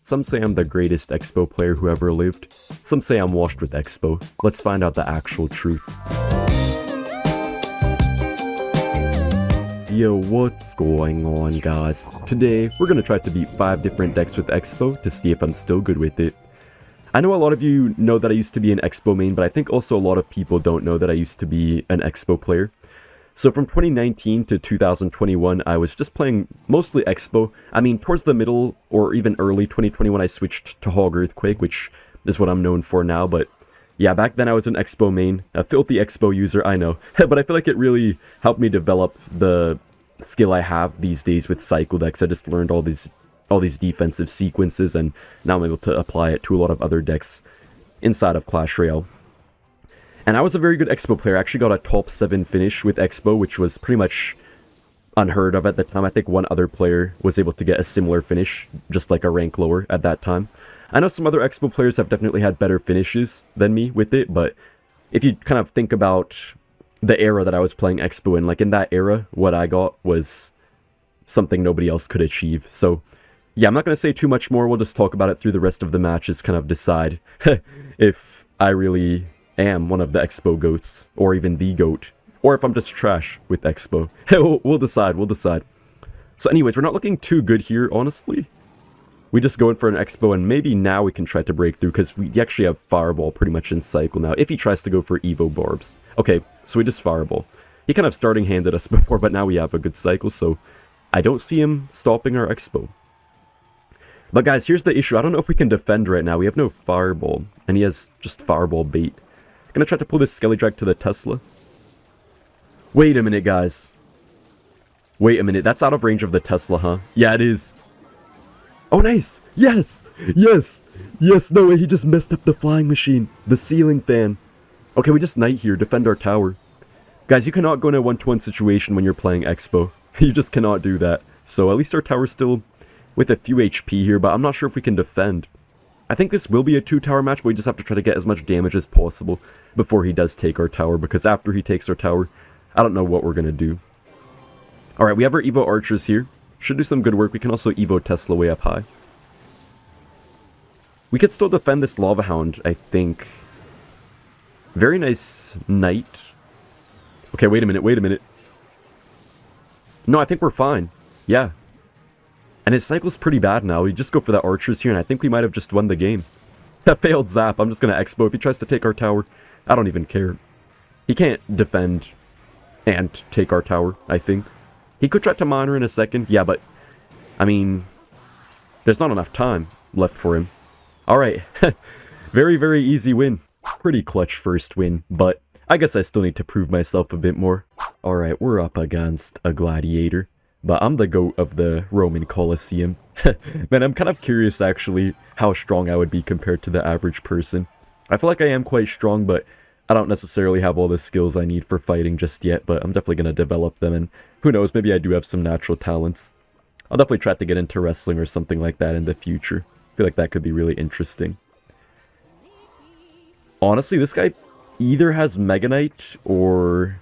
Some say I'm the greatest Xbow player who ever lived. Some say I'm washed with Xbow. Let's find out the actual truth. Yo, what's going on, guys? Today, we're gonna try to beat 5 different decks with Xbow to see if I'm still good with it. I know a lot of you know that I used to be an Xbow main, but I think also a lot of people don't know that I used to be an Xbow player. So from 2019 to 2021, I was just playing mostly Xbow. I mean, towards the middle or even early 2021, I switched to Hog Earthquake, which is what I'm known for now. But yeah, back then I was an Xbow main, a filthy Xbow user, I know. But I feel like it really helped me develop the skill I have these days with cycle decks. I just learned all these defensive sequences, and now I'm able to apply it to a lot of other decks inside of Clash Royale. And I was a very good Xbow player. I actually got a top 7 finish with Xbow, which was pretty much unheard of at the time. I think one other player was able to get a similar finish, just like a rank lower at that time. I know some other Xbow players have definitely had better finishes than me with it, but if you kind of think about the era that I was playing Xbow in, like in that era, what I got was something nobody else could achieve. So yeah, I'm not going to say too much more. We'll just talk about it through the rest of the matches, kind of decide if I really am one of the Xbow GOATs, or even the GOAT, or if I'm just trash with Xbow. We'll decide. So anyways, we're not looking too good here, honestly. We just go in for an Xbow, and maybe now we can try to break through, because we actually have Fireball pretty much in cycle now, if he tries to go for Evo Barbs. Okay, so we just Fireball. He kind of starting handed us before, but now we have a good cycle, so I don't see him stopping our Xbow. But guys, here's the issue. I don't know if we can defend right now. We have no Fireball, and he has just Fireball bait. Gonna try to pull this Skelly Drag to the Tesla. Wait a minute, guys. Wait a minute. That's out of range of the Tesla, huh? Yeah, it is. Oh, nice. Yes. Yes. Yes. No way. He just messed up the flying machine. The ceiling fan. Okay, we just Knight here. Defend our tower. Guys, you cannot go in a 1-to-1 situation when you're playing Xbow. You just cannot do that. So at least our tower's still with a few HP here, but I'm not sure if we can defend. I think this will be a 2-tower match, but we just have to try to get as much damage as possible before he does take our tower, because after he takes our tower, I don't know what we're going to do. Alright, we have our Evo Archers here. Should do some good work. We can also Evo Tesla way up high. We could still defend this Lava Hound, I think. Very nice Knight. Okay, wait a minute. No, I think we're fine. Yeah. And his cycle's pretty bad now. We just go for the Archers here, and I think we might have just won the game. That failed Zap. I'm just going to Xbow. If he tries to take our tower, I don't even care. He can't defend and take our tower, I think. He could try to miner in a second. Yeah, but, I mean, there's not enough time left for him. Alright. Very, very easy win. Pretty clutch first win, but I guess I still need to prove myself a bit more. Alright, we're up against a Gladiator. But I'm the GOAT of the Roman Colosseum. Man, I'm kind of curious, actually, how strong I would be compared to the average person. I feel like I am quite strong, but I don't necessarily have all the skills I need for fighting just yet, but I'm definitely going to develop them, and who knows, maybe I do have some natural talents. I'll definitely try to get into wrestling or something like that in the future. I feel like that could be really interesting. Honestly, this guy either has Mega Knight or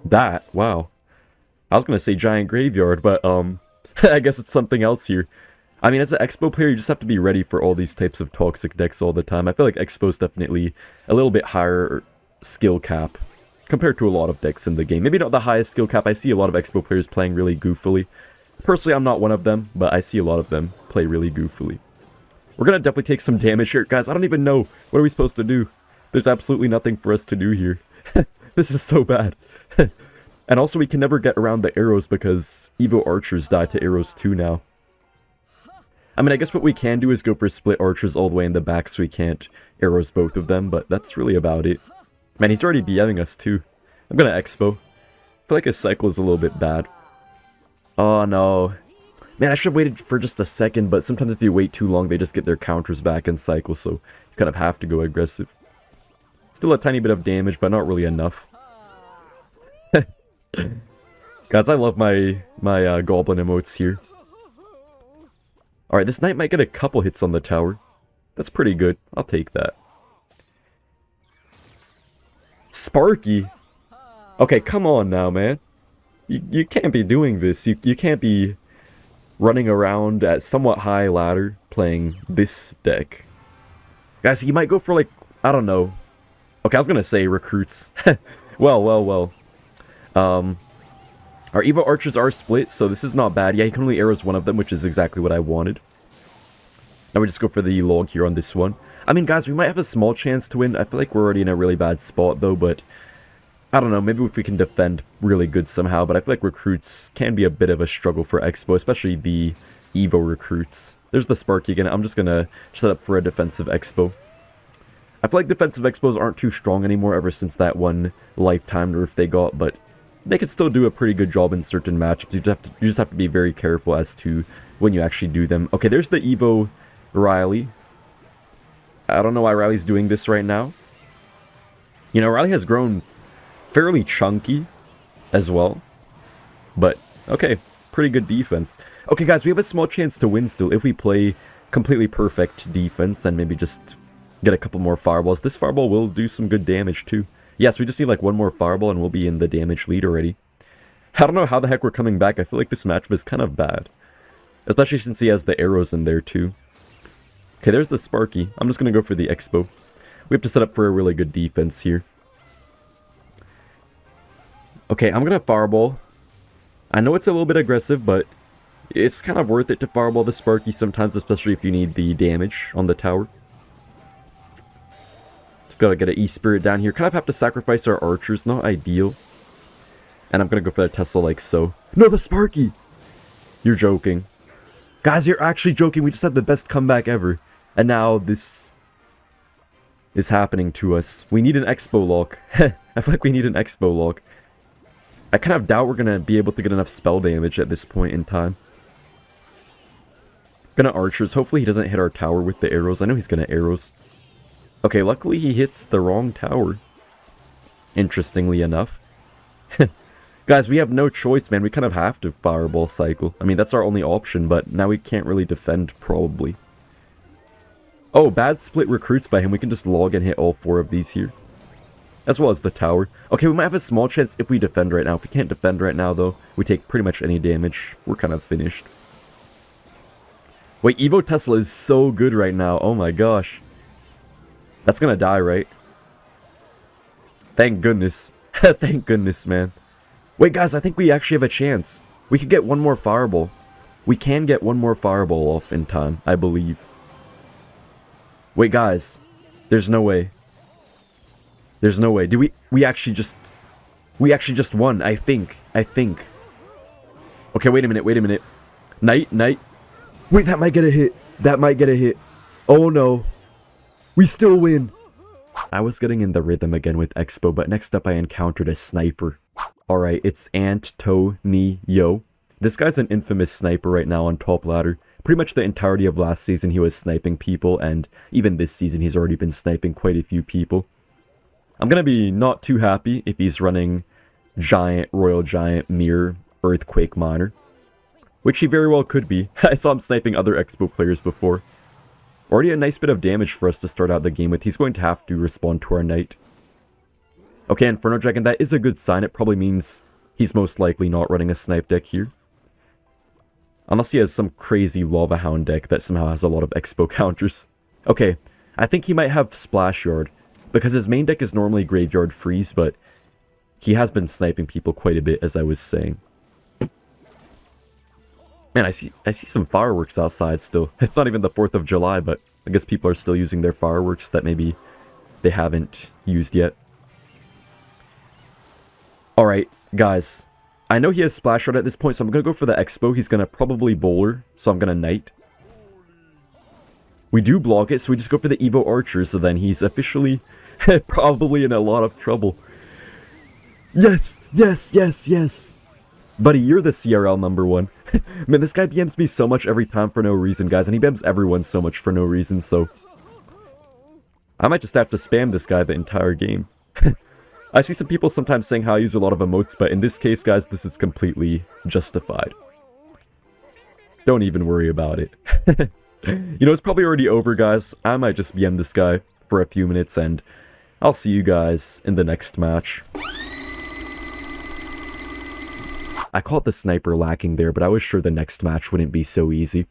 that. Wow. I was going to say Giant Graveyard, but, I guess it's something else here. I mean, as an Xbow player, you just have to be ready for all these types of toxic decks all the time. I feel like Xbow's definitely a little bit higher skill cap compared to a lot of decks in the game. Maybe not the highest skill cap. I see a lot of Xbow players playing really goofily. Personally, I'm not one of them, but I see a lot of them play really goofily. We're going to definitely take some damage here. Guys, I don't even know. What are we supposed to do? There's absolutely nothing for us to do here. This is so bad. And also, we can never get around the arrows because Evo Archers die to arrows too now. I mean, I guess what we can do is go for split Archers all the way in the back so we can't arrows both of them, but that's really about it. Man, he's already BMing us too. I'm gonna Xbow. I feel like his cycle is a little bit bad. Oh no. Man, I should have waited for just a second, but sometimes if you wait too long, they just get their counters back in cycle, so you kind of have to go aggressive. Still a tiny bit of damage, but not really enough. Guys, I love my Goblin emotes here. Alright, this Knight might get a couple hits on the tower. That's pretty good. I'll take that. Sparky? Okay, come on now, man. You can't be doing this. You can't be running around at somewhat high ladder playing this deck. Guys, he might go for like, I don't know. Okay, I was gonna say recruits. Well. Our Evo archers are split, so this is not bad. Yeah, he can only arrows one of them, which is exactly what I wanted. Now we just go for the log here on this one. I mean, guys, we might have a small chance to win. I feel like we're already in a really bad spot, though, but I don't know. Maybe if we can defend really good somehow, but I feel like recruits can be a bit of a struggle for Xbow, especially the Evo recruits. There's the Sparky again. I'm just gonna set up for a defensive Xbow. I feel like defensive Xbows aren't too strong anymore ever since that one lifetime nerf they got, but they could still do a pretty good job in certain matchups. You just have to be very careful as to when you actually do them. Okay, there's the Evo Riley. I don't know why Riley's doing this right now. You know, Riley has grown fairly chunky as well. But, okay, pretty good defense. Okay, guys, we have a small chance to win still if we play completely perfect defense and maybe just get a couple more fireballs. This fireball will do some good damage, too. Yes, we just need like one more fireball and we'll be in the damage lead already. I don't know how the heck we're coming back. I feel like this matchup is kind of bad. Especially since he has the arrows in there, too. Okay, there's the Sparky. I'm just going to go for the Xbow. We have to set up for a really good defense here. Okay, I'm going to fireball. I know it's a little bit aggressive, but it's kind of worth it to fireball the Sparky sometimes, especially if you need the damage on the tower. Just gotta get an E-Spirit down here. Kind of have to sacrifice our archers, not ideal. And I'm gonna go for that Tesla like so. No, the Sparky! You're joking. Guys, you're actually joking. We just had the best comeback ever. And now this is happening to us. We need an Xbow lock. I feel like we need an Xbow lock. I kind of doubt we're gonna be able to get enough spell damage at this point in time. Gonna archers. Hopefully he doesn't hit our tower with the arrows. I know he's gonna arrows. Okay, luckily he hits the wrong tower. Interestingly enough. Guys, we have no choice, man. We kind of have to fireball cycle. I mean, that's our only option, but now we can't really defend, probably. Oh, bad split recruits by him. We can just log and hit all 4 of these here. As well as the tower. Okay, we might have a small chance if we defend right now. If we can't defend right now, though, we take pretty much any damage. We're kind of finished. Wait, Evo Tesla is so good right now. Oh my gosh. That's gonna die, right? Thank goodness. Thank goodness, man. Wait, guys, I think we actually have a chance. We could get one more fireball. We can get one more fireball off in time, I believe. Wait, guys. There's no way. There's no way. Did we actually just... We actually just won, I think. Okay, wait a minute. Knight. Wait, that might get a hit. Oh, no. We still win! I was getting in the rhythm again with Xbow, but next up I encountered a sniper. Alright, it's Antonio. This guy's an infamous sniper right now on top ladder. Pretty much the entirety of last season he was sniping people, and even this season he's already been sniping quite a few people. I'm gonna be not too happy if he's running Royal Giant, Mirror, Earthquake Miner. Which he very well could be. I saw him sniping other Xbow players before. Already a nice bit of damage for us to start out the game with. He's going to have to respond to our knight. Okay, Inferno Dragon, that is a good sign. It probably means he's most likely not running a snipe deck here. Unless he has some crazy Lava Hound deck that somehow has a lot of Xbow counters. Okay, I think he might have Splash Yard, because his main deck is normally Graveyard Freeze, but he has been sniping people quite a bit, as I was saying. Man, I see some fireworks outside still. It's not even the 4th of July, but I guess people are still using their fireworks that maybe they haven't used yet. Alright, guys. I know he has Splash Road at this point, so I'm going to go for the Xbow. He's going to probably bowler, so I'm going to Knight. We do block it, so we just go for the Evo Archer, so then he's officially probably in a lot of trouble. Yes! Buddy, you're the CRL #1. Man, this guy BMs me so much every time for no reason, guys, and he BMs everyone so much for no reason, so I might just have to spam this guy the entire game. I see some people sometimes saying how I use a lot of emotes, but in this case, guys, this is completely justified. Don't even worry about it. You know, it's probably already over, guys. I might just BM this guy for a few minutes, and I'll see you guys in the next match. I caught the sniper lacking there, but I was sure the next match wouldn't be so easy.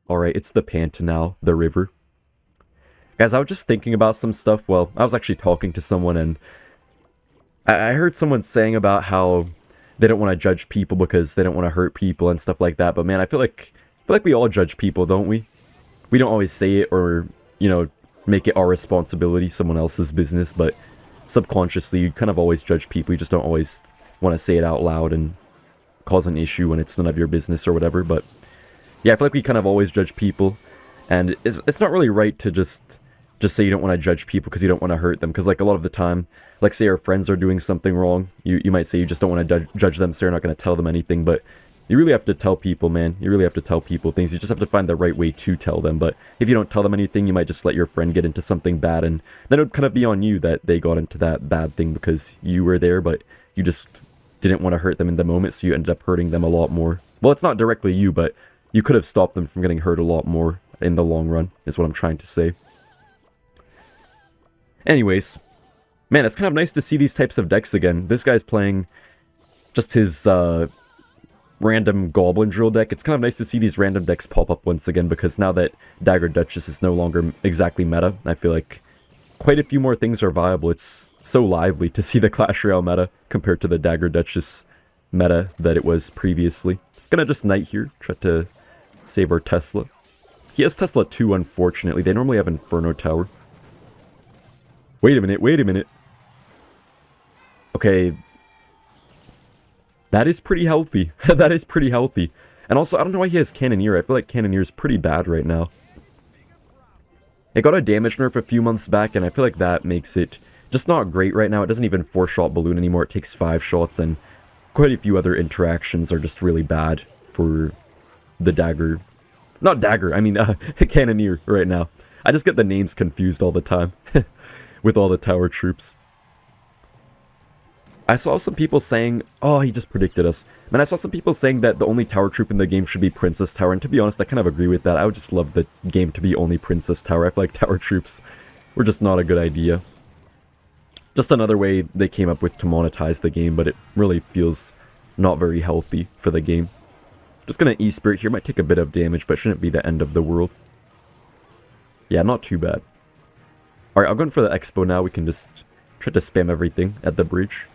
Alright, it's the Panta now, the river. Guys, I was just thinking about some stuff. Well, I was actually talking to someone, and I heard someone saying about how they don't want to judge people because they don't want to hurt people and stuff like that. But man, I feel like we all judge people, don't we? We don't always say it or, you know, make it our responsibility, someone else's business, but subconsciously you kind of always judge people. You just don't always want to say it out loud and cause an issue when it's none of your business or whatever. But yeah, I feel like we kind of always judge people, and it's not really right to just say you don't want to judge people because you don't want to hurt them. Because like a lot of the time, like say our friends are doing something wrong, you might say you just don't want to judge them, so you're not going to tell them anything. But you really have to tell people, man. You really have to tell people things. You just have to find the right way to tell them. But if you don't tell them anything, you might just let your friend get into something bad, and then it would kind of be on you that they got into that bad thing because you were there, but you just didn't want to hurt them in the moment, so you ended up hurting them a lot more. Well, it's not directly you, but you could have stopped them from getting hurt a lot more in the long run, is what I'm trying to say. Anyways, man, it's kind of nice to see these types of decks again. This guy's playing just his random Goblin Drill deck. It's kind of nice to see these random decks pop up once again, because now that Dagger Duchess is no longer exactly meta, I feel like quite a few more things are viable. It's so lively to see the Clash Royale meta compared to the Dagger Duchess meta that it was previously. Gonna just Knight here, try to save our Tesla. He has Tesla 2, unfortunately. They normally have Inferno Tower. Wait a minute, wait a minute. Okay. That is pretty healthy. That is pretty healthy. And also, I don't know why he has Cannoneer. I feel like Cannoneer is pretty bad right now. It got a damage nerf a few months back, and I feel like that makes it just not great right now. It doesn't even 4-shot balloon anymore. It takes 5 shots, and quite a few other interactions are just really bad for the Dagger. Not Dagger, I mean Cannoneer right now. I just get the names confused all the time with all the tower troops. I saw some people saying, oh, he just predicted us. Man, I saw some people saying that the only tower troop in the game should be Princess Tower, and to be honest, I kind of agree with that. I would just love the game to be only Princess Tower. I feel like tower troops were just not a good idea. Just another way they came up with to monetize the game, but it really feels not very healthy for the game. Just gonna E-Spirit here, might take a bit of damage, but shouldn't be the end of the world. Yeah, not too bad. Alright, I'll go in for the Xbow now. We can just try to spam everything at the bridge.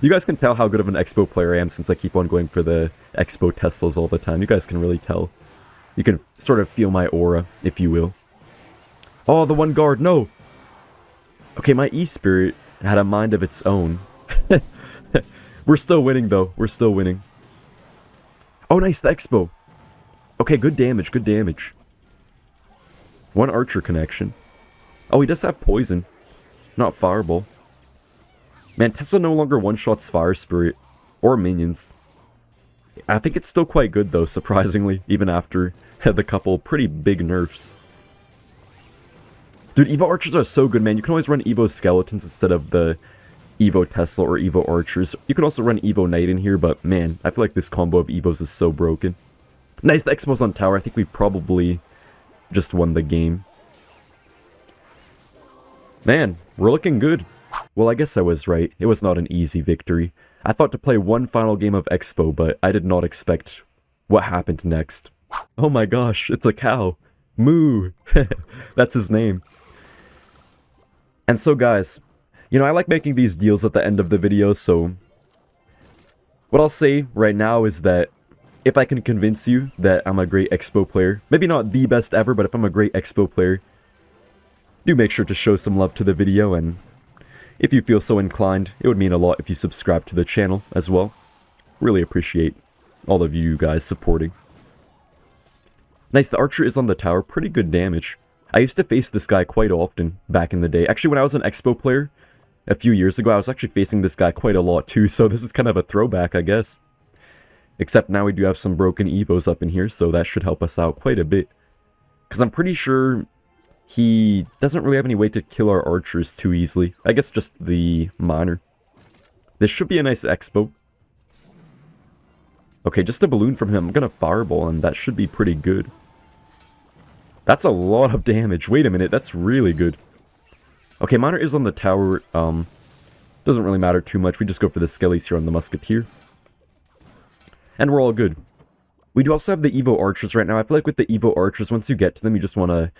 You guys can tell how good of an Xbow player I am since I keep on going for the Xbow Teslas all the time. You guys can really tell. You can sort of feel my aura, if you will. Oh, the one guard, no! Okay, my E-Spirit had a mind of its own. We're still winning, though. We're still winning. Oh, nice, the Xbow. Okay, good damage, good damage. One Archer connection. Oh, he does have poison. Not Fireball. Man, Tesla no longer one-shots Fire Spirit. Or minions. I think it's still quite good, though, surprisingly. Even after the couple pretty big nerfs. Dude, Evo Archers are so good, man. You can always run Evo Skeletons instead of the Evo Tesla or Evo Archers. You can also run Evo Knight in here, but man, I feel like this combo of Evos is so broken. Nice, the Xbow's on tower. I think we probably just won the game. Man, we're looking good. Well, I guess I was right. It was not an easy victory. I thought to play one final game of Xbow, but I did not expect what happened next. Oh my gosh, it's a cow. Moo. That's his name. And so guys, you know, I like making these deals at the end of the video, so what I'll say right now is that if I can convince you that I'm a great Xbow player, maybe not the best ever, but if I'm a great Xbow player, do make sure to show some love to the video, and if you feel so inclined, it would mean a lot if you subscribe to the channel as well. Really appreciate all of you guys supporting. Nice, the Archer is on the tower, pretty good damage. I used to face this guy quite often back in the day. Actually, when I was an Xbow player, a few years ago, I was actually facing this guy quite a lot too, so this is kind of a throwback, I guess. Except now we do have some broken Evos up in here, so that should help us out quite a bit. Because I'm pretty sure he doesn't really have any way to kill our Archers too easily. I guess just the Miner. This should be a nice Xbow. Okay, just a balloon from him. I'm gonna Fireball, and that should be pretty good. That's a lot of damage. Wait a minute, that's really good. Okay, Miner is on the tower. Doesn't really matter too much. We just go for the Skellies here on the Musketeer. and we're all good. We do also have the Evo Archers right now. I feel like with the Evo Archers, once you get to them, you just want to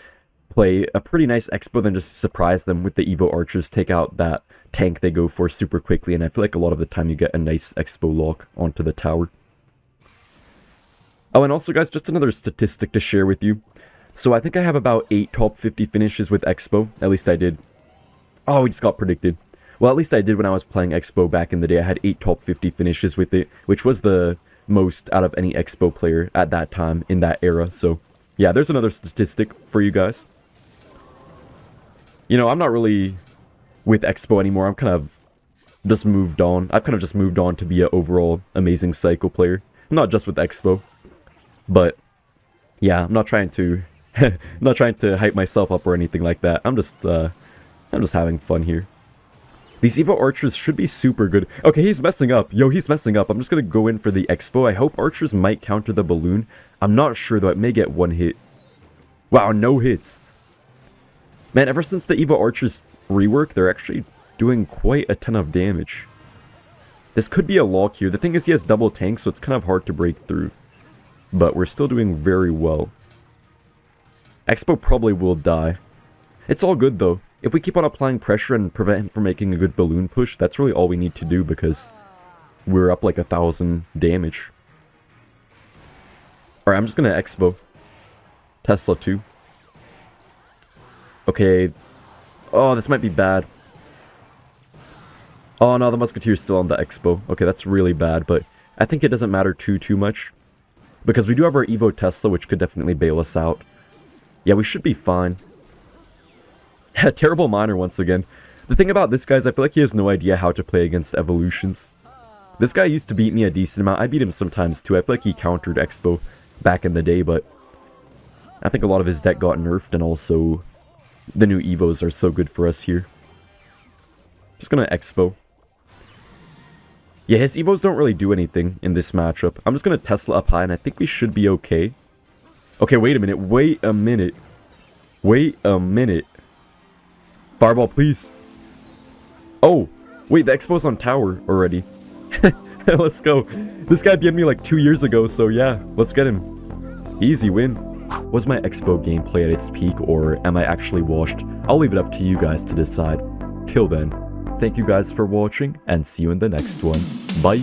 play a pretty nice Xbow, then just surprise them with the Evo Archers, take out that tank they go for super quickly, and I feel like a lot of the time you get a nice Xbow lock onto the tower. Oh, and also guys, just another statistic to share with you. So I think I have about 8 top 50 finishes with Xbow, at least I did. Oh, we just got predicted. Well, at least I did when I was playing Xbow back in the day. I had 8 top 50 finishes with it, which was the most out of any Xbow player at that time, in that era. So, yeah, there's another statistic for you guys. You know, I'm not really with Xbow anymore. I'm kind of just moved on. I've kind of just moved on to be an overall amazing Psycho player. Not just with Xbow. But, yeah, I'm not trying to... not trying to hype myself up or anything like that. I'm just having fun here. These Evo Archers should be super good. Okay, he's messing up. Yo, he's messing up. I'm just gonna go in for the Xbow. I hope Archers might counter the balloon. I'm not sure, though. It may get 1 hit. Wow, no hits. Man, ever since the Evo Archers rework, they're actually doing quite a ton of damage. This could be a lock here. The thing is, he has double tanks, so it's kind of hard to break through. But we're still doing very well. Xbow probably will die. It's all good, though. If we keep on applying pressure and prevent him from making a good balloon push, that's really all we need to do, because we're up like 1,000 damage. Alright, I'm just gonna Xbow. Tesla 2. Okay. Oh, this might be bad. Oh no, the Musketeer's still on the Xbow. Okay, that's really bad, but I think it doesn't matter too much. Because we do have our Evo Tesla, which could definitely bail us out. Yeah, we should be fine. Terrible miner once again. The thing about this guy is I feel like he has no idea how to play against evolutions. This guy used to beat me a decent amount. I beat him sometimes too. I feel like he countered Xbow back in the day, but I think a lot of his deck got nerfed, and also the new Evos are so good for us here. Just gonna Xbow. Yeah, his Evos don't really do anything in this matchup. I'm just gonna Tesla up high, and I think we should be okay. Okay, wait a minute. Wait a minute. Wait a minute. Fireball, please. Oh, wait, the Xbow's on tower already. Let's go. This guy beat me like 2 years ago, so yeah, let's get him. Easy win. Was my Xbow gameplay at its peak, or am I actually washed? I'll leave it up to you guys to decide. Till then, thank you guys for watching, and see you in the next one. Bye.